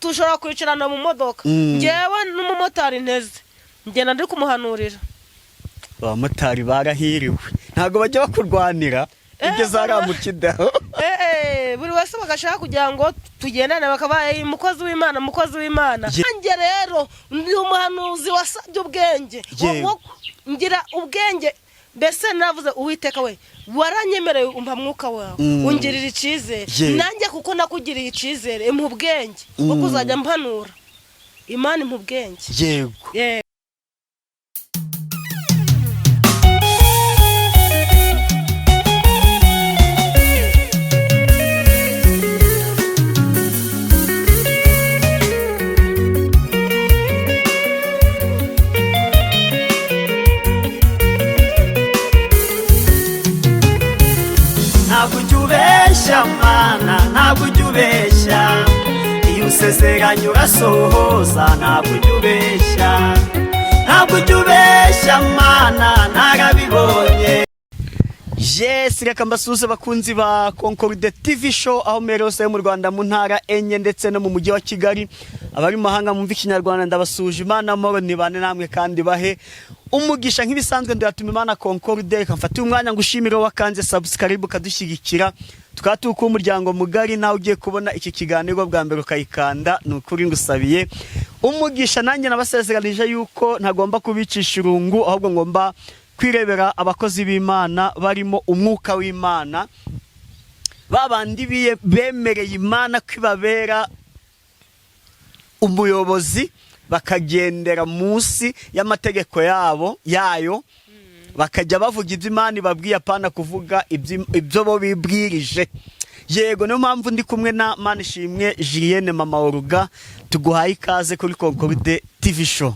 tushobora kwicarana mu modoka ngewe n'umumotari nteze ngenda ndi kumuhanurira. Abamotari barahiriwe ntago bajya bakurwanira ibyo zaramukidaho. Buri wese bagashaka kugira ngo tugendane bakabaye umukozi w'Imana nanjye rero ndi umuhanuzi wasabye ubwenge ngira ubwenge mbese navuze Uwiteka we waranyemereye umpa mwuka wawe ungirira icizere nanjye kuko nakugiriye icizere mu bwenge bwo kuzajya mpanura Imana mu bwenge. Yego ntabwo ujubeshya iyo usezeranye urasohoza ntabwo ujubeshya mana narabibonye. Reka mbasuhuze bakunzi ba Concorde TV show aho merose mu Rwanda mu ntara enye ndetse no mu mujyi wa Kigali. Abari mu mahanga mumva ikinyarwanda ndabasuje Imana amahoro nibane namwe kandi bahe umugisha nk'ibisanzwe ndatuma Imana Concorde kamfata umwanya ngushimire wakanze subscribe kadushyigikira tukatuka umuryango mugari nawe ugiye kubona iki kiganiro bwa mbere ukayikanda nukuri ngusabiye umugisha. Nanjye nabasezeranije yuko ntagomba kubicisha irungu ahubwo ngomba kwirebera abakozi b'Imana barimo umwuka w'Imana babandi bemereye Imana kwibabera umuyobozi bakagendera munsi y'amategeko yayo bakajya bavuga ibyo Imana ibabwiye apana kuvuga ibyo bo bibwirije. Yego niyo mpamvu ndi kumwe na Manishimwe Julienne mama Oruga tuguhaye ikaze kuri Concorde TV show.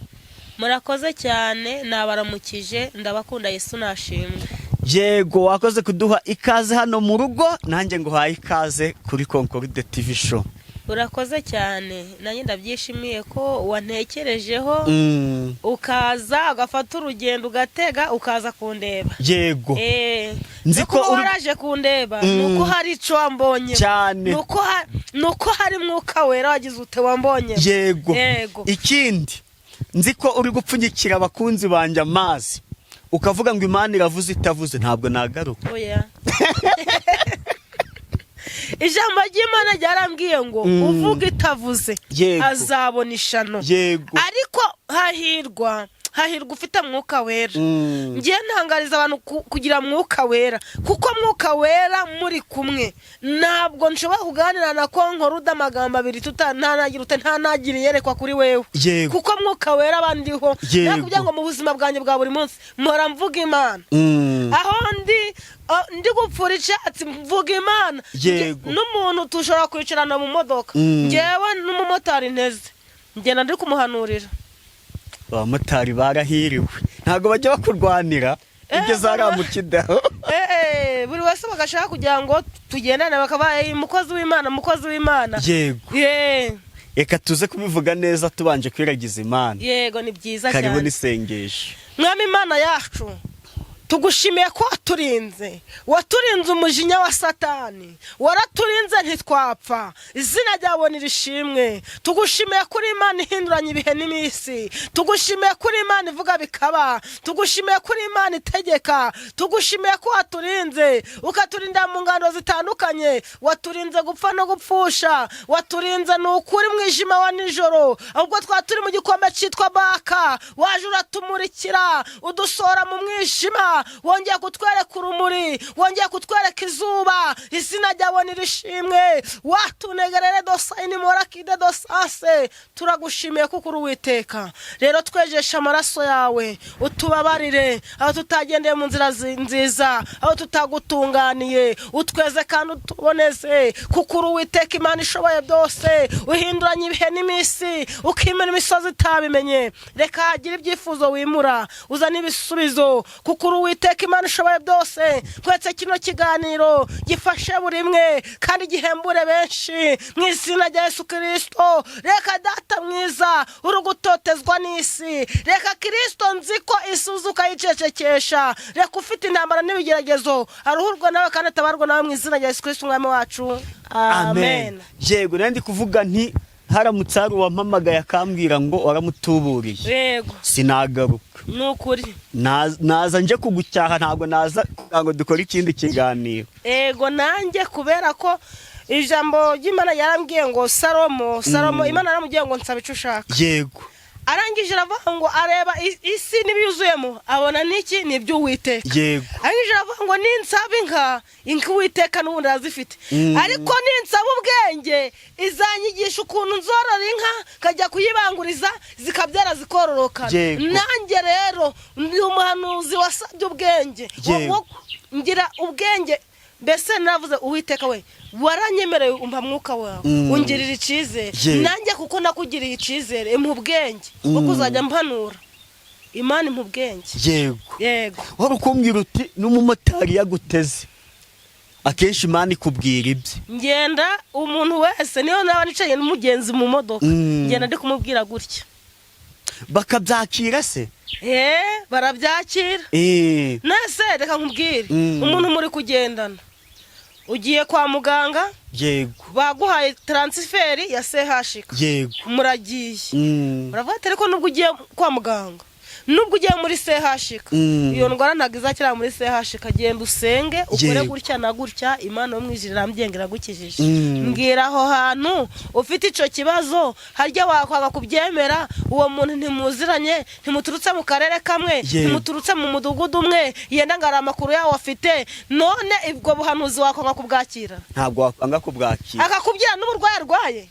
Murakoze cyane nabaramukije ndabakunda Yesu nashimwe. Yego wakoze kuduha ikaze hano mu rugo nanjye nguhaye ikaze kuri Concorde TV show. Urakoze cyane nanjye ndabyishimiye ko wantekerejeho ukaza agafata urugendo ugatega ukaza kundeba. Yego nziko waraje kundeba nuko hari ico wambonye cyane nuko hari mwuka wera wagize ute wambonye. Yego ikindi nziko uri gupfunyikira abakunzi banje amazi ukavuga ngo Imana iravuze itavuze ntabwo nagaruka. Oya ijambo ry'Imana ryarambwiye ngo uvuga itavuze azabona ishano. Ariko hahirwa ufite mwuka wera. Ngiye ntangariza abantu kugira mwuka wera kuko mwuka wera muri kumwe ntabwo nshobora kuganira na konkora udamagambo abiri ntanagira yerekwa kuri wewe kuko mwuka wera abandiho nakubya ngo mu buzima bwanjye bwa buri munsi mpora mvuga Imana aho ndi gupfura icyatsi mvuga Imana. N'umuntu tushobora kwicarana mu modoka ngewe n'umumotari nteze ngenda ndi kumuhanurira. Abamotari barahiriwe ntago bajya bakurwanira ibyo zaramukidaho. Buri wese bagashaka kugira ngo tugendane bakabaye umukozi w'Imana. Yego reka tuze kubivuga neza tubanje kwiragiza Imana. Yego ni byiza cyane. Karibu nisengeshe. Mwami Imana yacu tugushimiye ko waturinze umujinya wa Satani waraturinze ntitwapfa izina ryawe nirishimwe. Tugushimiye kuri Imana ihinduranya ibihe n'imisi, tugushimiye kuri Imana ivuga bikaba, tugushimiye kuri Imana itegeka, tugushimiye ko waturinze ukaturinda mu ngando zitandukanye, waturinze gupfa no gupfusha, waturinze n'ukuri mwijima wa nijoro ahubwo twaturi mu gikombe cyitwa Baka waje uratumurikira udusora mu mwijima wongeye kutwereka urumuri wongeye kutwereka izuba izina ryawe nirishimwe. Watunegerere dosayini morakide dosase turagushimiye kuko uri Uwiteka. Rero twejesha amaraso yawe utubabarire aho tutagendeye mu nzira nziza aho tutagutunganiye utweze kandi utuboneze kuko uri Uwiteka Imana ishoboye byose uhinduranya ibihe n'imisi ukimena imisozi itabimenye. Reka hagira ibyifuzo wimura uzana ibisubizo kuko uri Uwiteka Imana ishoboye byose. Kwetse kino kiganiro gifashe buri mwe kandi gihembure benshi mu izina rya Yesu Kristo. Reka data mwiza uri gutotezwa n'isi, reka Kristo nziko isuzuka yicecekesha, reka ufite intambara n'ibigeragezo aruhurwa nawe kandi atabarwa nawe mu izina rya Yesu Kristo umwami wacu. Amen. Yego nandi kuvuga nti haramutse hari uwampamagaye akambwira ngo waramutuburiye yego sinagaruka nukuri naza nje kugucyaha ntabwo naza ngo dukore ikindi kiganiro yego nanjye kubera ko ijambo ry'Imana yarambwiye ngo Salomo Imana yaramubwiye ngo nsaba icyo ushaka yego arangije aravuga ngo areba isi n'ibiyuzuyemo abona niki nibyo Uwiteka yego arangije aravuga ngo ninsaba inka Uwiteka n'ubundi azifite ariko ninsaba ubwenge izanyigisha ukuntu nzorora inka kajya kuyibanguriza zikabyara zikororoka nanjye rero ndi umuhanuzi wasabye ubwenge ngira ubwenge mbese navuze Uwiteka we waranyemereye umpa mwuka wawe ungirira icizere nanjye kuko nakugiriye icizere impa ubwenge kuko uzajya mpanura Imana impa ubwenge yego wari ukumbwira uti n'umumotari yaguteze akenshi Imana ikubwira ibye ngenda umuntu wese niyo naba nicaye n'umugenzi mu modoka ngenda ndi kumubwira gutya bakabyakira se barabyakira nese reka nkubwire umuntu muri kugendana ugiye kwa muganga yego baguhaye transferi ya CHK yego muragiye uravuga ariko nubwo ugiye kwa muganga nubwo ugiye muri CHK iyo ndwara ntago izakira muri CHK genda usenge ukore gutya na gutya Imana yo mwijirira mbyengera gukijije mbwira aho hantu ufite ico kibazo harya wakwanga kubyemera uwo muntu ntimuziranye ntimuturutse mu karere kamwe ntimuturutse mu mudugudu umwe yenda ngara amakuru yawo afite none ibwo buhanuzi wakwanga kubwakira ntabwo wakwanga kubwakira akakubwira n'uburwayi arwaye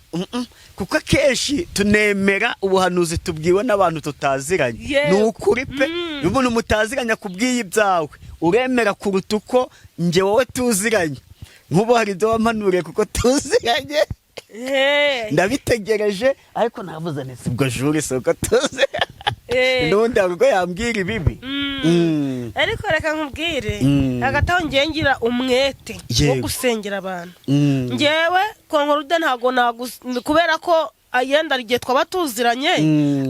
kuko akenshi tunemera ubuhanuzi tubwiwe n'abantu tutaziranye ukuri pe umuntu mutaziranya kubwiye ibyawe uremera kuruta uko nge wowe tuziranye nk'ubu hari ibyo wampanuriye kuko tuziranye ndabitegereje ariko navuze nese ubwo jure soko tuziranye n'ubundi hari ubwo yambwira ibibi ariko reka nkubwire hagataho ngiye ngira umwete wo gusengera abantu ngewe konkorude ntago kubera ko ayenda igihe twaba tuziranye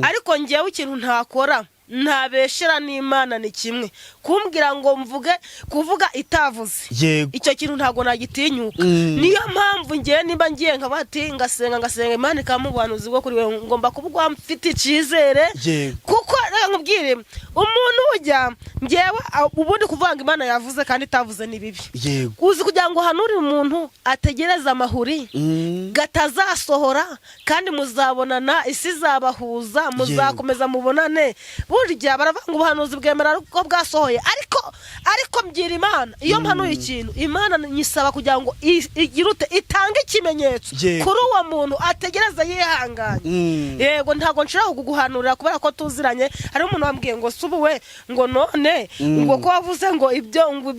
ariko ngewe ikintu ntakora ntabeshera n'Imana ni kimwe kumbwira ngo mvuge kuvuga itavuze icyo kintu ntago nagitinyuka niyo mpamvu ngiye niba ngiye nkabati ngasenga Imana ikamubuhanuzi bwo kuri we ngomba kubugwa mfite icizere kuko nkubwire umuntu ujya ngewe ubundi kuvanga Imana yavuze kandi itavuze ni bibi uzi kugira ngo hanurire umuntu ategereza amahuri gatazasohora kandi muzabonana isi zabahuza muzakomeza mubonane burya baravanga ubuhanuzi bwemera ko bwasohoye ariko mbyira Imana iyo mpanuye ikintu Imana nyisaba kugira ngo igirute itange ikimenyetso kuri uwo muntu ategereza yihanganye yego ntago nshira kuguhanurira kubera ko tuziranye hari umuntu wambwiye ngo subuwe ngo none ngo ko wavuze ngo ibyo ngo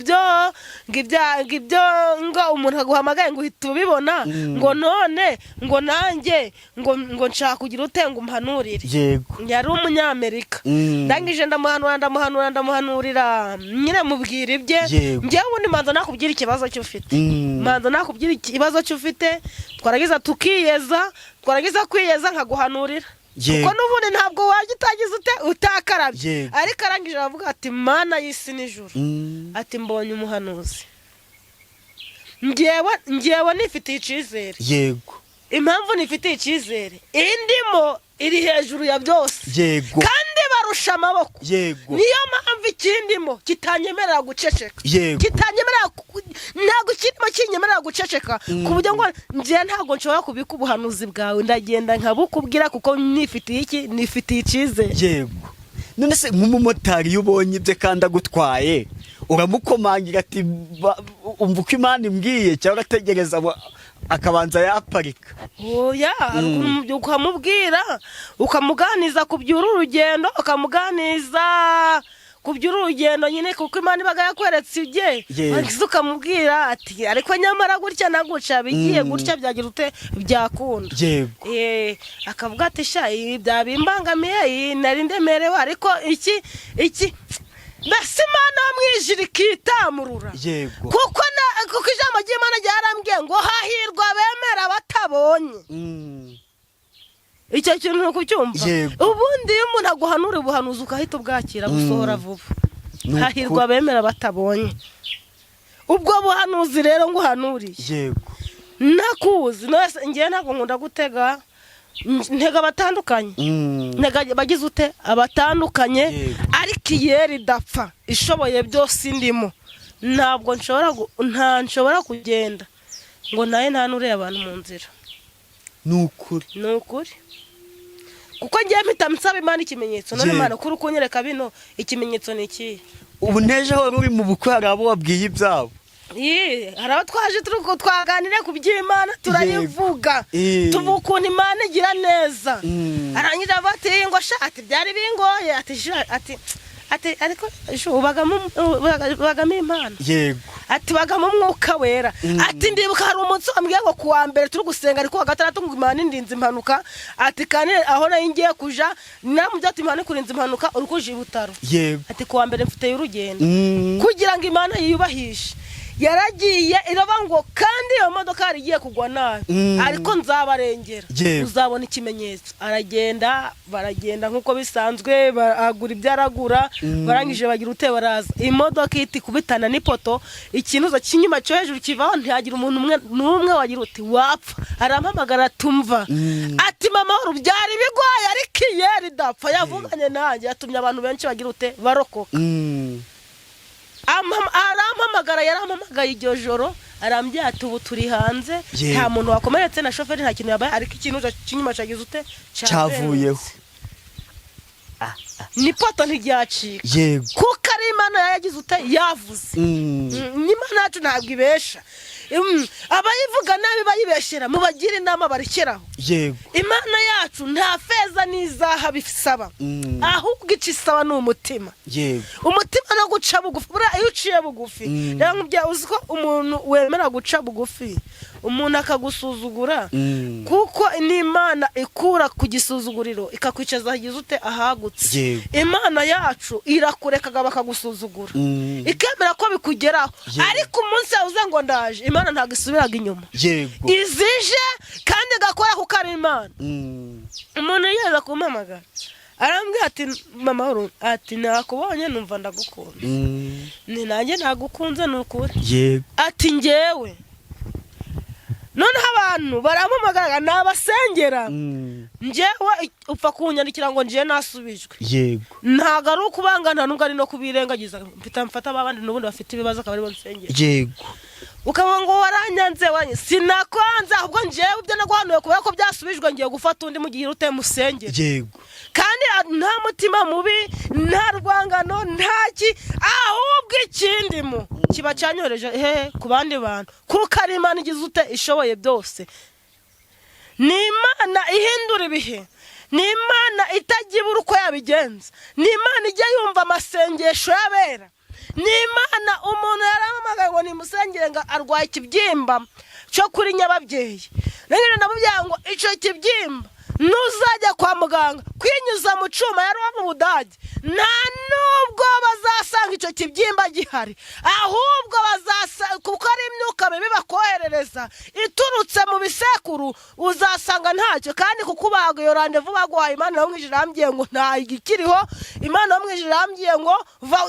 umuntu aguhamagaye ngo uhita ubibona ngo none ngo nanjye ngo nshaka kugira utenga umpanurire yari umunyamerika ndangije ndamuhanurira nyine mubwira ibye ngewe ubundi manza nakubwira ikibazo cy'ufite twaragiza tukiyeza kwiyeza nkaguhanurira kuko n'ubundi ntabwo wajya utagize utakarabye ariko arangije aravuga ati Mana y'isi n'ijuru ati mbonye umuhanuzi ngewe nifitiye icizere impamvu nifitiye icizere indimo iri hejuru ya byose kandi barusha amaboko niyo mpamvu ikindimo kitanyemerera guceceka ntabwo ikindimo kinyemerera guceceka ku buryo ngo ngiye ntabwo nshobora kubika ubuhanuzi bwawe ndagenda nkabukubwira kuko nifitiye icizere none se nk'umumotari iyo ubonye ibye kandi agutwaye uramukomangira ati umva uko Imana imbwiye cyangwa urategereza akabanza yaparika oya ukamubwira ukamuganiza ku by'urugendo ukamuganiza ku by'urugendo nyine kuko Imana ibaga yakweretse ibye ukamubwira ati ariko nyamara gutya na gutya bigiye gutya byagira ute byakunda akavuga ati sha byabimbangamiye nari ndemerewe ariko iki mbese Imana wamwijira ikitamurura kuko ijambo ry'Imana ryarambwiye ngo hahirwa bemera batabonye icyo kintu nuko cyumva ubundi iyo umuntu aguhanura ubuhanuzi ukahita ubwakira gusohora vuba hahirwa bemera batabonye ubwo buhanuzi rero nguhanuriye nakuzi ngiye ntabwo nkunda gutega ntega batandukanye ntega bagize ute abatandukanye ariko iyeri idapfa ishoboye byose indimo ntabwo nshobora kugenda ngo naye ntanure abantu mu nzira nukuri kuko ngiye mpita nsaba Imana ikimenyetso none Imana kuri kunyereka bino ikimenyetso ni iki ubu neje ho ruri mu bukwe hari abo wabwiye ibyabo hari abo twaje twaganire ku by'Imana turayivuga tuvuga ukuntu Imana igira neza arangira bati ngo shati byari bingoye ati ariko ubagamo Imana yego ati bagamo umwuka wera ati ndibuka hari umunsi wambwiye ngo kuwa mbere turi gusenga ariko wa gatandatu ngo Imana indinze impanuka ati kandi aho nayo ngiye kuja namubye ati Imana kurinze impanuka uri kuje ibutaro yego ati kuwa mbere mfite y'urugendo kugira ngo Imana yiyubahishe yaragiye iraba ngo kandi iyo modoka yari igiye kugwa nabi ariko nzabarengera uzabona ikimenyetso baragenda nkuko bisanzwe bagura ibyaragura barangije bagira ute baraza imodoka iti kubitana n'ipoto ikinuza kinyuma cyo hejuru kivaho ntiyagira umuntu n'umwe wagira uti wapfa arampamagara tumva ati mama byari bigoye ariko iyeri dapfa yavuganye nanjye yatumye abantu benshi bagira ute barokoka arampamagara yarampamagaye iryo joro arambye ati ubu turi hanze nta muntu wakomeretse na shoferi nta kintu yabaye ariko ikintu cy'inyuma cyagize ute cyavuyeho ni poto ntiryacika kuko ari Imana yagize ute yavuze n'Imana yacu ntabwo ibesha abayivuga nabi bayibeshera mubagira inama barikeraho Imana yacu nta feza n'izaha bisaba ahubwo icisaba n'umutima umutima no guca bugufi iyo uciye bugufi rero nk'ibya uzi ko umuntu wemera guca bugufi umuntu akagusuzugura kuko n'Imana ikura ku gisuzuguriro ikakwicaza hagize ute ahagutse Imana yacu irakureka bakagusuzugura ikemera ko bikugeraho ariko umunsi uza ngo ndaje Imana ntago isubiraga inyuma izije kandi gakora ku Imana umuntu yeza kumpamagara arambwira ati mama ati nakubonye numva ndagukunda ni nanjye nagukunze nukuri ati ngewe none abantu barampamagara nabasengera njewe upfa kunyandikira ngo nje nasubijwe ntago ari ukubangana nubwo ari no kubirengagiza mfata abandi n'ubundi bafite ibibazo akaba ari bo nsengera ukaba ngo waranyanze sinakwanze ahubwo njewe ibyo naguhanuye kubera ko byasubijwe ngiye gufata undi mu gihe ute musengera kandi nta mutima mubi nta rwangano ntaki ahubwo ikindimo kiba cyanyoreje ku bandi bantu kuko ari Imana igize ute ishoboye byose ni Imana ihindura ibihe ni Imana itajibura uko yabigenza ni Imana ijya yumva amasengesho y'abera ni Imana umuntu yaramamaga ngo nimusengere ngo arwaye ikibyimba cyo kuri nyababyeyi nangire ndamubwira ngo ico kibyimba nuzajya kwa muganga kwinyuza mu cuma yari mu Budage nta nubwo bazasanga ico kibyimba gihari ahubwo kuko ari imyuka mibi bakoherereza iturutse mu bisekuru uzasanga ntacyo kandi kukubaga iyo randevu baguhaye Imana yo mwijira yambwiye ngo nta igikiriho Imana yo mwijira yambwiye ngo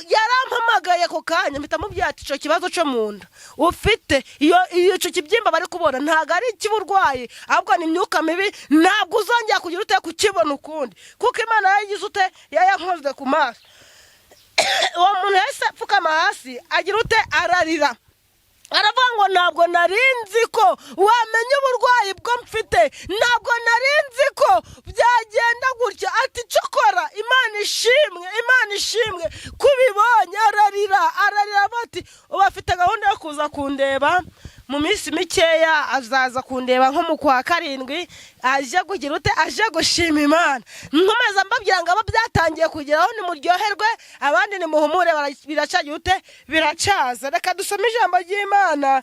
yarampamagaye ko kanya mpita mubwira ati ico kibazo cyo munda ufite iyo ico kibyimba bari kubona ntago ari ikiburwaye ahubwo ni imyuka mibi ntabwo uzongera kugira ute kukibona ukundi kuko Imana yagize ute yayankoze ku maso uwo muntu yahise apfukama hasi agira ute ararira aravuga ngo ntabwo narinzi ko wamenye uburwayi bwo mfite ntabwo narinzi ko byagenda gutya ati cokora Imana ishimwe kubibonye ararira bati ubafite gahunda yo kuza kundeba mu minsi mikeya azaza kundeba nko mu kwa karindwi aje kugira ute aje gushima Imana nkomeza mbabwira ngo aba byatangiye kugeraho ni muryoherwe abandi ni muhumure biracagira ute biracaza reka dusome ijambo ry'Imana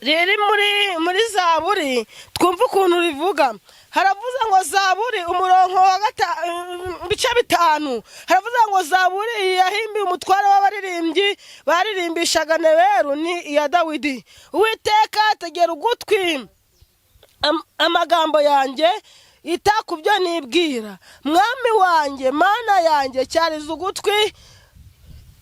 riri muri Zaburi twumva ukuntu rivuga haravuze ngo Zaburi umurongo wa bice 5 haravuze ngo Zaburi yahimbiye umutware w'abaririmbyi baririmbishaga Neberu ni iya Dawidi Uwiteka ategera ugutwi amagambo yanjye itakubyo nibwira mwami wanjye Mana yanjye cyariza ugutwi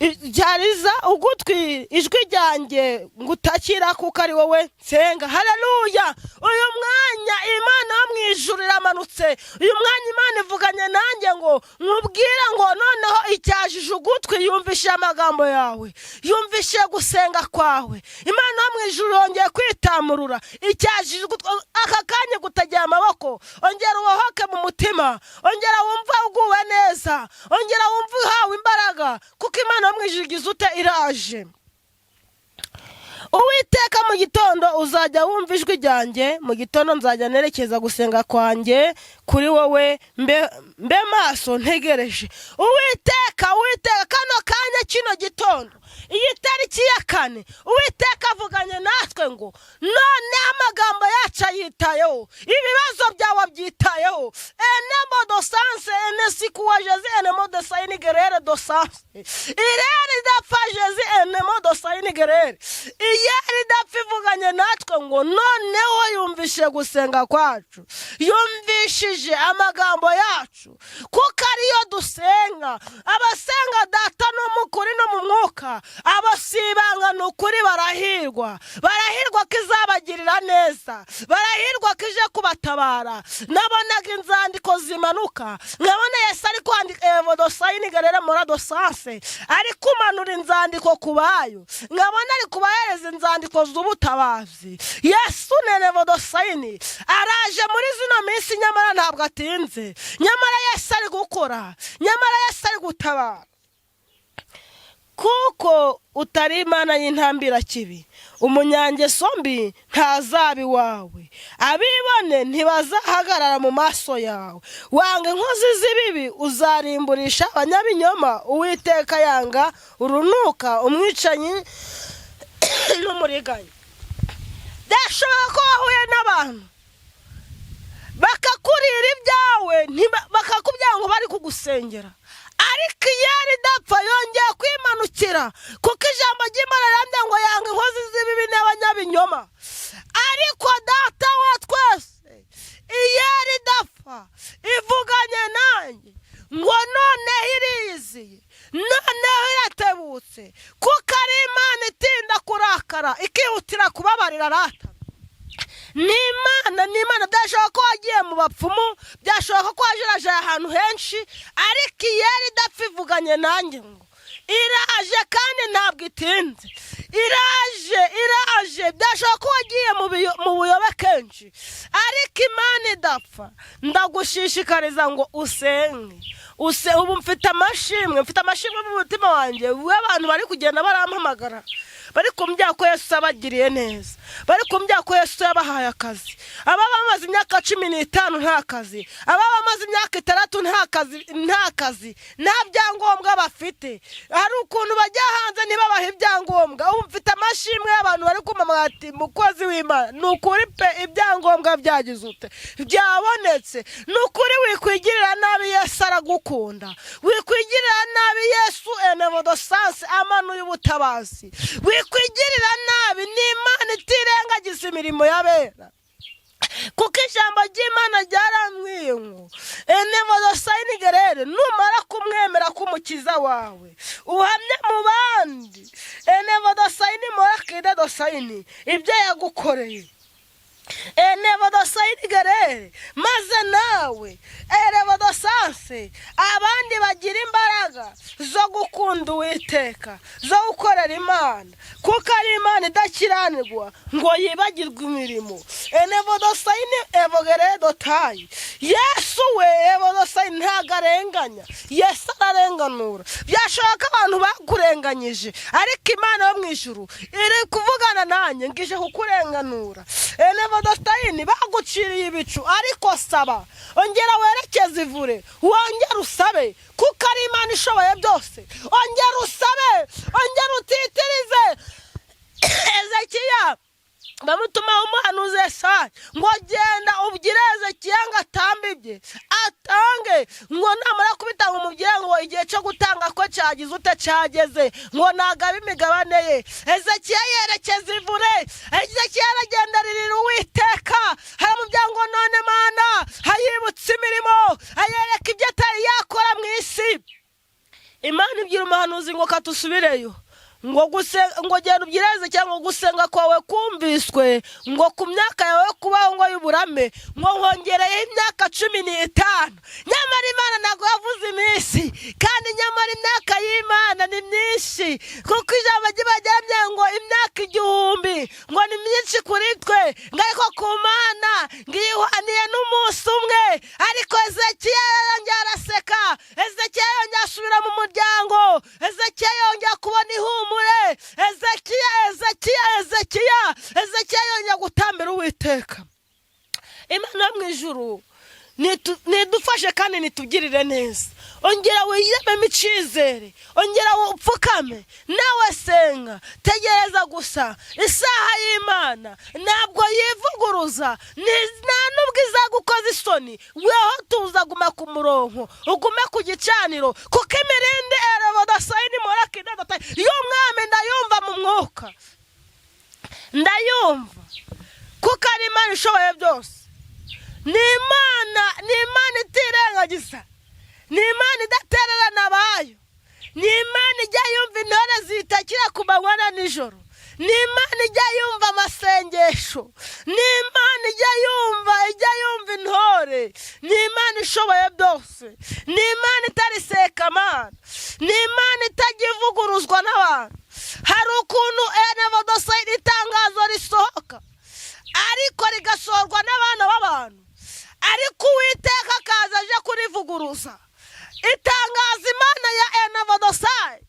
ryariza ugutwi ijwi ryanjye ngutakira kuko ari wowe nsenga. Haleluya! uyu mwanya Imana yo mu ijuru iramanutse. uyu mwanya Imana ivuganye nanjye ngo nkubwire ngo noneho icyajije ugutwi yumvishe amagambo yawe, yumvishe gusenga kwawe. Imana yo mu ijuru yongeye kwitamurura icyajije ugutwi aka kanya gutagira amaboko. Ongera ubohoke mu mutima, ongera wumva uguwe neza, ongera wumva uhawe imbaraga kuko Imana yo mu ijuru igize ute iraje. Uwiteka mu gitondo uzajya wumva ijwi ryanjye, mu gitondo nzajya nerekeza gusenga kwanjye kuri wowe, mbe maso ntegereje. Uwiteka kano kanya kino gitondo iyi tariki ya 4 Uwiteka avuganye natwe ngo none amagambo yacu ayitayeho, ibibazo byawe byitayeho. Enemo do sanse enesikuwa jezi enemo do sayini gerere do sanse ireri dapfa jezi enemo do sayini gerere. Iyeri dapfa ivuganye natwe ngo noneho yumvishe gusenga kwacu, yumvishije amagambo yacu kuko ariyo dusenga. Abasenga data no mu kuri no mu mwuka, abasibanga n'ukuri barahirwa ko izabagirira neza, barahirwa ko ije kubatabara. Nabonaga inzandiko zimanuka, nkabona Yesu ari kwandika evodo sayini gerere morado sanse, ari kumanura inzandiko kubayo, nkabona ari kubahereza inzandiko z'ubutabazi. Yesu nenevodo sayini araje muri zino minsi, nyamara ntabwo atinze, nyamara Yesu ari gukora, nyamara Yesu ari gutabara. Kuko utari Imana y'intambira kibi, umunyangeso mbi ntazaba iwawe, abibone ntibazahagarara mu maso yawe. Wanga inkozi z'ibibi uzarimburisha abanyabinyoma. Uwiteka yanga urunuka umwicanyi n'umuriganya. Ndashobora ko wahuye n'abantu bakakurira ibyawe, bakakubwira ngo bari kugusengera, ariko iyeri idapfa yongeye kwimanukira kuko ijambo ry'Imana rirambye ngo yanga inkozi z'ibibi n'abanyabinyoma. Ariko data wa twese iyeri idapfa ivuganye nanjye ngo noneho iriyiziye, noneho iratebutse kuko ari Imana itinda kurakara ikihutira kubabarira rata. Ni Imana byashoboka ko wagiye mu bapfumu, byashoboka ko wajeraje ahantu henshi, ariko iyeri idapfa ivuganye nanjye ngo iraje kandi ntabwo itinze. Iraje byashoboka ko wagiye mu buyobe kenshi, ariko Imana idapfa ndagushishikariza ngo usenge. Ubu mfite amashimwe mu mutima wanjye, abantu bari kugenda barampamagara, bari kumbwira ko Yesu abagiriye neza, bari kumbwira ko Yesu yabahaye akazi. Ababa bamaze imyaka 15 nta kazi, ababa bamaze imyaka 3 nta kazi, nta byangombwa bafite. Hari ukuntu bajya hanze ntibabahe ibyangombwa. Ubu mfite amashimwe y'abantu bari kumamagara ati mukozi w'Imana nukuri pe ibyangombwa byagize ute byabonetse. Nukuri wikwigirira nabi Yesu aragukunda, wikwigirira nabi Yesu enevodo sanse amanuye ubutabazi, wikwigirira nabi n'Imana itirengagiza imirimo y'abera. Kuko ijambo ry'Imana ryarambwiye ngo enevodo sayini gerere numara kumwemera k'umukiza wawe uhamye mu bandi enevodo sayini morakide do sayini ibyo yagukoreye. Enevodo sayini gerere maze nawe enevodo sanse abandi bagira imbaraga zo gukunda Uwiteka, zo gukorera Imana, kuko ari Imana idakiranirwa ngo yibagirwe imirimo. Enevodo sayini evogeredo tayi. Yesu we evodo sayini ntago arenganya, Yesu ararenganura. Byashoboka abantu bakurenganyije, ariko Imana yo mu ijuru iri kuvugana nanjye ngije kukurenganura. Enevodo sayini baguciriye ibicu, ariko saba, ongera werekeze ivure, wongera usabe kuko ari Imana ishoboye byose. Ongera usabe, ongera utitirize. Ezekiya bamutuma umuhanuzi Yesaya ngo genda ubwire Ezekiya ngo atambibye atange, ngo namara kubitanga umubwire ngo igihe cyo gutanga ko cyagize ute cyageze, ngo nagabe imigabane ye. Ezekiya yerekeza ivure, Ezekiya aragenda ririra Uwiteka, haramubwira ngo none Mana hayibutse imirimo, ayereka ibyo atari yakora mu isi. Imana ibwira umuhanuzi ngo katusubireyo ngo genda ubyireze cyangwa gusenga kwawe kumviswe ngo ku myaka yawe kubaho ngo y'uburame ngo nkongereye imyaka 15. Nyamara Imana ntabwo yavuze iminsi, kandi nyamara imyaka y'Imana ni myinshi, kuko ijambo ry'Imana ngo imyaka 1000 ngo ni myinshi kuri twe, ngo ariko ku Mana ngihwaniye n'umunsi umwe. Ariko Ezekiya yongera araseka, Ezekiya yongera asubira mu muryango, Ezekiya yongera kubona ihumure, Ezekiya yongera gutambira Uwiteka. Imana yo mu ijuru nidufashe kandi nitugirire neza. Ongera wiyememo icyizere, ongera upfukame, nawe senga, tegereza gusa. Isaha y'Imana ntabwo yivuguruza, nta nubwo izagukoza isoni. Weho tuzaguma ku murongo, ugume ku gicaniro, kuko imirindi erebodasayini morakidadata y'umwami ndayumva mu mwuka, ndayumva, kuko ari Imana ishoboye byose. Ni Imana itirengagiza, ni Imana idatererana abayo, ni Imana ijya yumva intore zitakira ku manywa na nijoro, ni Imana ijya yumva amasengesho, ni Imana ijya yumva intore, ni Imana ishoboye byose, ni Imana itari sekamana, ni Imana itajya ivuguruzwa n'abantu. Hari ukuntu enevodosayini itangazo risohoka ariko rigasorwa n'abana b'abantu, ariko Uwiteka akaza aje kurivuguruza. Itangazo Imana ya enevodosayini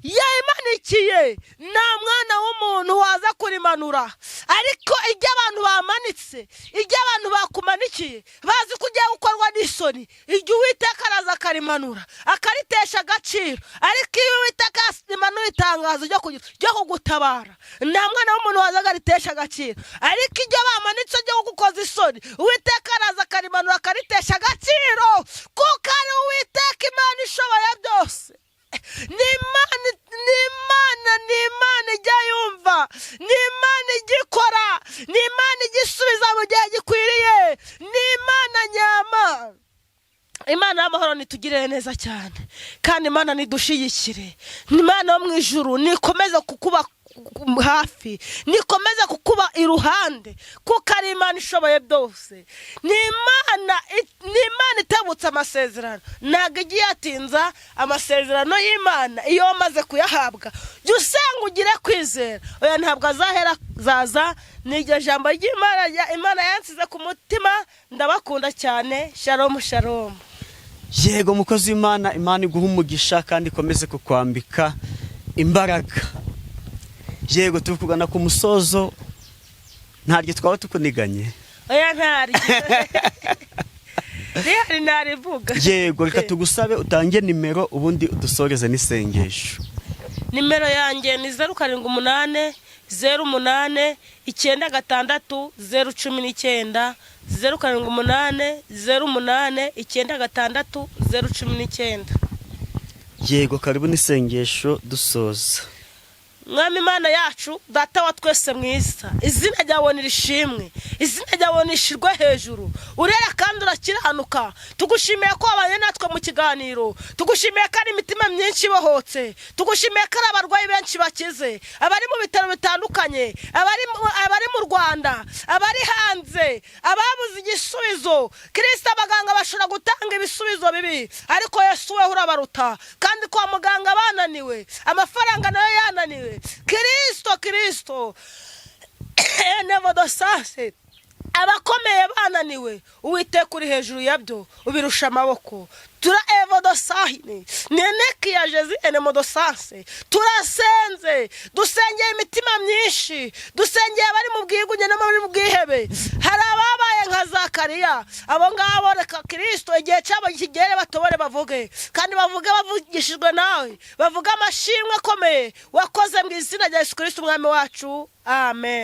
yayimanikiye nta mwana w'umuntu waza kurimanura, ariko ibyo abantu bamanitse, ibyo abantu bakumanikiye bazi kujya gukorwa n'isoni, ibyo Uwiteka araza akarimanura akaritesha agaciro. Ariko iyo Uwiteka imanuye itangazo ryo kugutabara, nta mwana w'umuntu waza akaritesha agaciro. Ariko ibyo bamanitse byo kugukoza isoni, Uwiteka araza akarimanura akaritesha agaciro, kuko ari Uwiteka Imana ishoboye byose. Ni Imana ijya yumva, ni Imana igikora, ni Imana igisubiza mu gihe gikwiriye, ni Imana nyama. Imana y'amahoro nitugirire neza cyane, kandi Imana nidushigikire. Imana yo mu ijuru nikomeze kukuba hafi, nikomeze kukuba iruhande, kuko ari Imana ishoboye byose. Ni Imana itabutse amasezerano, ntabwo igiye atinza amasezerano y'Imana. Iyo wamaze kuyahabwa jya usenga ugire kwizera, oya ntabwo azahera zaza. Ni iryo jambo ry'Imana Imana yansize ku mutima. Ndabakunda cyane. Shalom shalom. Yego mukozi w'Imana, Imana iguha umugisha kandi ikomeze kukwambika imbaraga. Yego turi kugana ku musozo, ntaryo twaba tukuniganye. Oya ntaryo. Narivuga. Yego reka tugusabe utange nimero ubundi udusoreze n'isengesho. Nimero yanjye ni 078 08 9 019 078 08 9 019. Yego karibu n'isengesho dusoza. Mwami Imana yacu, data wa twese mwiza, izina ryawe nirishimwe, izina ryawe nishirwe hejuru. Urera kandi urakiranuka. Tugushimiye ko abanye natwe mu kiganiro, tugushimiye ko ari imitima myinshi ibohotse, tugushimiye ko ari abarwayi benshi bakize, abari mu bitaro bitandukanye, abari mu Rwanda, abari hanze, ababuze igisubizo. Kristo abaganga bashobora gutanga ibisubizo bibi, ariko Yesu we urabaruta. Kandi kwa muganga bananiwe, amafaranga nayo yananiwe, Kristo enevodosase abakomeye bananiwe, Uwiteka uri hejuru yabyo ubirusha amaboko. Tura evodosahine neneki ya Jezi enemodosase. Turasenze, dusengeye imitima myinshi, dusengeye abari mu bwigunge n'abari mu bwihebe. Hari ababaye nka Zakariya, abo ngabo reka Kristo igihe cyabo kigere batobore bavuge, kandi bavuge bavugishijwe nawe, bavuga amashimwe akomeye wakoze mu izina rya Yesu Kristo umwami wacu. Amen.